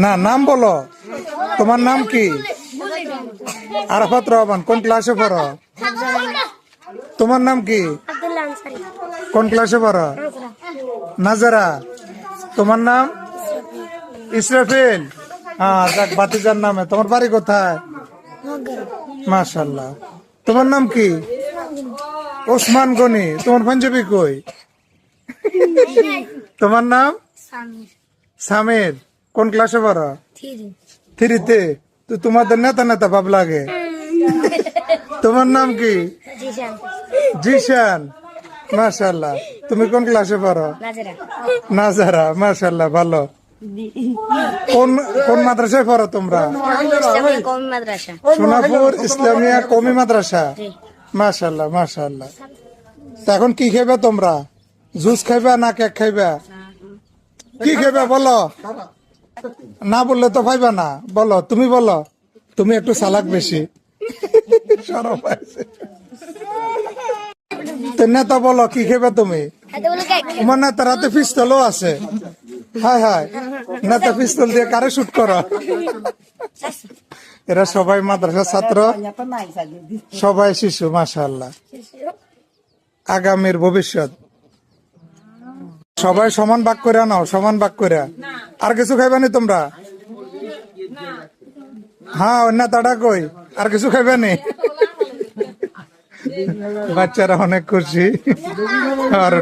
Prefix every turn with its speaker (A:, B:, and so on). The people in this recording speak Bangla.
A: না, নাম বলো। তোমার নাম কি? আরাফাত রহমান। কোন ক্লাসে পড়ো? তোমার নাম কি? কোন ক্লাসে পড়ো? নাজারা। তোমার নাম? ইসরাফিল। হ্যাঁ, যাক, বাতিজার নামে। তোমার বাড়ি কোথায়? মাশাআল্লাহ। তোমার নাম কি? ওসমান গনি। তোমার পাঞ্জাবি কই? তোমার নাম? সামির। কোন ক্লাসে পড়ো? থ্রিতে। তো তোমাদের নেতা নেতা ভাব লাগে। তোমার নাম কি? জিশান। মাশাআল্লাহ। তুমি কোন ক্লাসে পড়ো? নাজারা। মাশাআল্লাহ, ভালো। কোন কোন মাদ্রাসায় পড়ো তোমরা? সোনাপুর ইসলামিয়া কওমি মাদ্রাসা। মাশাআল্লাহ, মাশাআল্লাহ। তা এখন কি খাইবা তোমরা? জুস খাইবা না কেক খাইবা? কি খাইবা বলো? না বললে তো পাইবা না। বলো, তুমি বলো। তুমি একটু চালাক বেশি। সরব আছে। তো নেতা বলো, কি খাইবা তুমি? তোমার নেতার হাতে পিস্তলও আছে। হায় হায়, নেতা পিস্তল দিয়ে কারে শুট করো? এরা সবাই মাদ্রাসার ছাত্র, সবাই শিশু। মাশাআল্লাহ, আগামীর ভবিষ্যৎ। সবাই সমান ভাগ করে নাও, সমান ভাগ করে। আর কিছু খাইবানি তোমরা? হ্যাঁ, নেতাটা কই? আর কিছু খাইবানি? বাচ্চারা অনেক খুশি। আর